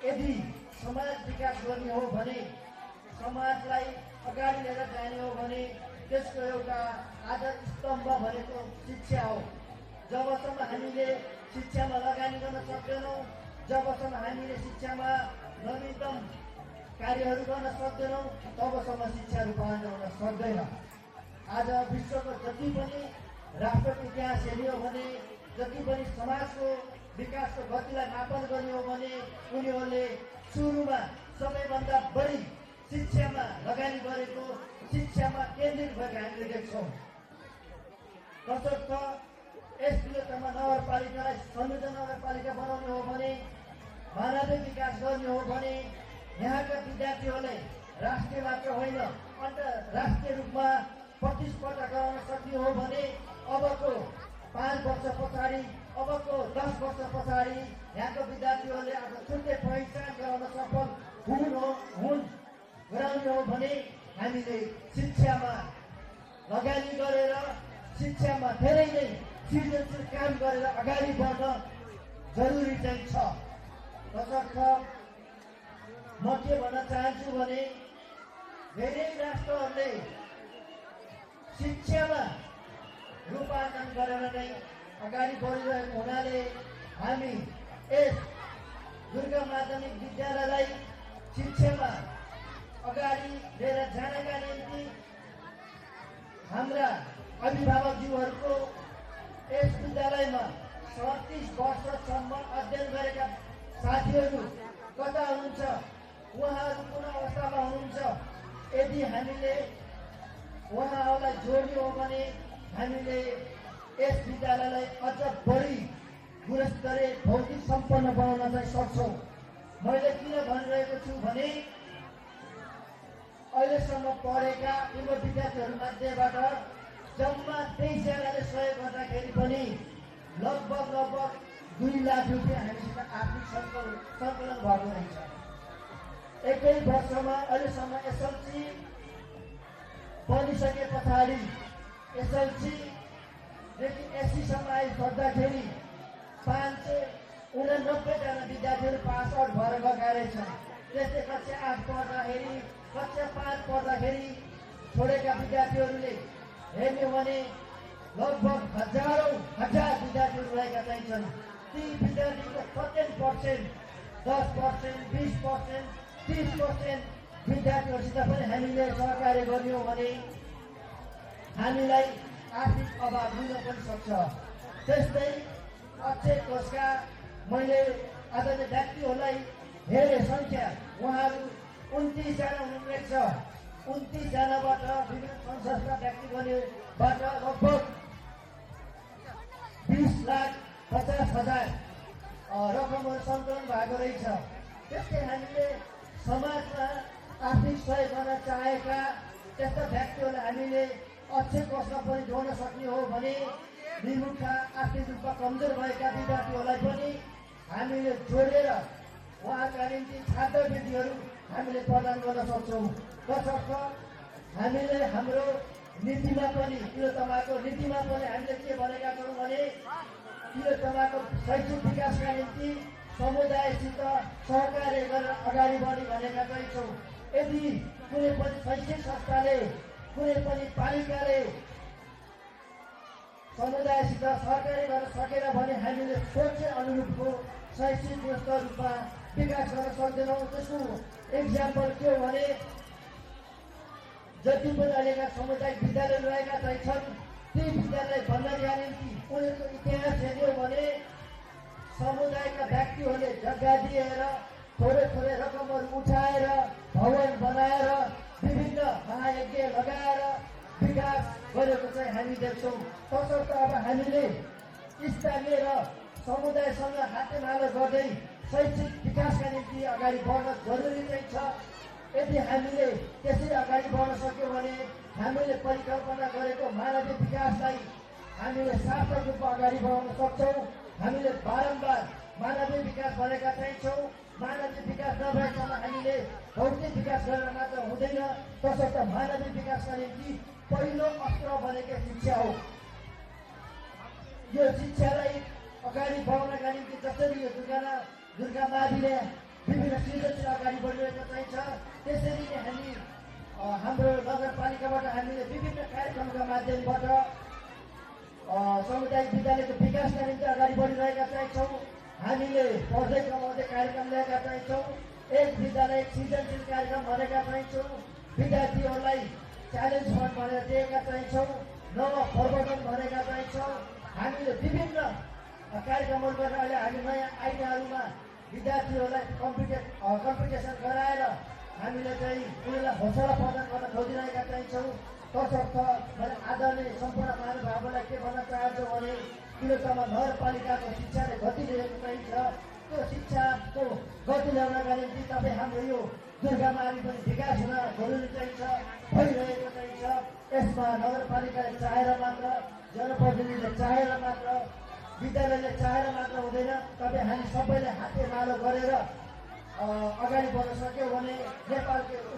यदि समाज विकास गर्ने हो भने, समाजलाई अगाडि लिएर जाने हो भने त्यसको एउटा आधार स्तम्भ भनेको शिक्षा हो। जबसम्म हामीले शिक्षामा लगानी गर्न सक्दैनौँ, जबसम्म हामीले शिक्षामा नवीनतम कार्यहरू गर्न सक्दैनौँ, तबसम्म शिक्षा रूपान्तरण हुन सक्दैन। आज विश्वको जति पनि राष्ट्रको इतिहास हेर्ने हो भने, जति पनि समाजको विकासको गतिलाई मापन गर्ने हो भने उनीहरूले सुरुमा सबैभन्दा बढी शिक्षामा लगानी गरेको, शिक्षामा केन्द्रित भएको हामीले देख्छौँ। तसर्थ यस विगतमा नगरपालिकालाई समृद्ध नगरपालिका बनाउने हो भने, मानवीय विकास गर्ने हो भने यहाँका विद्यार्थीहरूले राष्ट्रिय मात्र होइन अन्तर्राष्ट्रिय रूपमा प्रतिस्पर्धा गराउन सक्ने हो भने अबको 5 वर्ष पछाडि, अबको 10 वर्ष पछाडि यहाँको विद्यार्थीहरूले आफ्नो छुट्टै पहिचान गराउन सफल गराउने हो भने हामीले शिक्षामा लगानी गरेर, शिक्षामा धेरै नै सृजनशील काम गरेर अगाडि बढ्न जरुरी चाहिँ छ। तसर्थ म के भन्न चाहन्छु भने धेरै राष्ट्रहरूले शिक्षामा रूपान्तरण गरेर नै अगाडि बढिरहेको हुनाले हामी यस दुर्गा माध्यमिक विद्यालयलाई शिक्षामा अगाडि लिएर जानका निम्ति हाम्रा अभिभावकज्यूहरूको यस विद्यालयमा 37 वर्षसम्म अध्ययन गरेका साथीहरू कता हुनुहुन्छ, उहाँहरू कुन अवस्थामा हुनुहुन्छ, यदि हामीले उहाँहरूलाई जोड्ने हो भने हामीले यस विद्यालयलाई अझ बढी गुणस्तरीय भौतिक सम्पन्न बनाउन चाहिँ सक्छौँ। मैले किन भनिरहेको छु भने अहिलेसम्म पढेका युवा विद्यार्थीहरू मध्येबाट जम्मा 23 जनाले सहयोग गर्दाखेरि पनि लगभग 2 लाख रुपियाँ हामीसित आर्थिक सङ्कलन भएको रहेछ। एकै वर्षमा अहिलेसम्म एसएलसी बनिसके पछाडि एसएलसीदेखि एससीसम्म आइसक्दाखेरि 589 जना विद्यार्थीहरू पास आउट भएर गएका रहेछन्। त्यस्तै कक्षा 8 पढ्दाखेरि, कक्षा 5 पढ्दाखेरि छोडेका विद्यार्थीहरूले हेर्ने भने लगभग हजार विद्यार्थीहरू रहेका चाहिन्छन्। ती विद्यार्थीको 50%, 10%, 20%, 30% विद्यार्थीहरूसित पनि हामीले सहकार्य गर्ने हो भने हामीलाई आर्थिक अभाव हुन पनि सक्छ। त्यस्तै अक्षय कोषका मैले आदरणीय व्यक्तिहरूलाई हेरेँ सङ्ख्या, उहाँहरू 29 जना हुनुहुनेछ। 29 जनाबाट विभिन्न संस्थाका व्यक्तिगणबाट लगभग 20,50,000 रकमहरू सङ्कलन भएको रहेछ। त्यस्तै हामीले समाजमा आर्थिक सहयोग गर्न चाहेका त्यस्ता व्यक्तिहरूलाई हामीले अक्षय कोषमा पनि जोड्न सक्ने हो भने विमुखका आर्थिक रूपमा कमजोर भएका विद्यार्थीहरूलाई पनि हामीले जोडेर उहाँका निम्ति छात्रवृत्तिहरू हामीले प्रदान गर्न सक्छौँ। तसर्थ हामीले हाम्रो नीतिमा पनि तिलोत्तमाको नीतिमा पनि हामीले के भनेका छौँ भने तिलोत्तमाको शैक्षिक विकासका निम्ति समुदायसित सहकार्य गरेर अगाडि बढ्ने भनेका चाहिँ छौँ। यदि कुनै पनि शैक्षिक संस्थाले, कुनै पनि पालिकाले समुदायसित सहकार्य गर्न सकेन भने हामीले सोचे अनुरूपको शैक्षिक व्यवस्था रूपमा विकास गर्न सक्दैनौँ। त्यसको इक्जाम्पल के हो भने जति पनि अहिलेका सामुदायिक विद्यालयहरू रहेका छन् ती विद्यालय भन्नका निम्ति उनीहरूको इतिहास हेर्ने हो भने समुदायका व्यक्तिहरूले जग्गा दिएर थोरै रकमहरू उठाएर भवन बनाएर विभिन्न महायज्ञ लगाएर विकास गरेको चाहिँ हामी देख्छौँ। तसर्थ अब हामीले स्थानीय र समुदायसँग हातेमालो गर्दै शैक्षिक विकासका निम्ति अगाडि बढ्न जरुरी चाहिँ छ। यदि हामीले त्यसरी अगाडि बढ्न सक्यौँ भने हामीले परिकल्पना गरेको मानवीय विकासलाई हामीले सार्थक रूपमा अगाडि बढाउन सक्छौँ। हामीले बारम्बार मानवीय विकास भनेका चाहिँ छौँ। मानवीय विकास नभएसम्म हामीले भौतिक विकास गरेर मात्र हुँदैन। तसर्थ मानवीय विकासका निम्ति पहिलो अस्त्र भनेको शिक्षा हो। यो शिक्षालाई अगाडि बढाउनका निम्ति जसरी यो दुर्गा माविले विभिन्न सृजनशील अगाडि बढिरहेको चाहिँ छ। त्यसरी नै हामी हाम्रो नगरपालिकाबाट हामीले विभिन्न कार्यक्रमका माध्यमबाट सामुदायिक विद्यालयको विकासका निम्ति अगाडि बढिरहेका चाहिँ छौँ। हामीले पढ्दै कमाउँदै कार्यक्रम ल्याएका चाहिँ छौँ। एक विद्यालय सृजनशील कार्यक्रम भनेका चाहिँ छौँ। विद्यार्थीहरूलाई च्यालेन्ज फन्ड भनेर दिएका चाहिँ छौँ। नवप्रवर्तन भनेका चाहिँ छौँ। हामीले विभिन्न कार्यक्रमहरू गरेर अहिले हामी नयाँ आइडियाहरूमा विद्यार्थीहरूलाई कम्पिटिसन गराएर हामीले चाहिँ उनीहरूलाई हौसला प्रदान गर्न खोजिरहेका चाहिँ छौँ। तसर्थ मैले आदरणीय सम्पूर्ण महानुभावहरूलाई के भन्न चाहन्छु भने किनसम्म नगरपालिकाको शिक्षाले गति लिएको चाहिँ छ। त्यो शिक्षाको गति ल्याउनका निम्ति तपाईँ हाम्रो यो दुर्गामारी पनि विकास हुन जरुरी चाहिँ छ, भइरहेको चाहिँ छ। यसमा नगरपालिकाले चाहेर मात्र, जनप्रतिनिधिले चाहेर मात्र, विद्यालयले चाहेर मात्र हुँदैन। तपाईँ हामी सबैले हातेमालो गरेर अगाडि बढ्न सक्यौँ भने नेपालको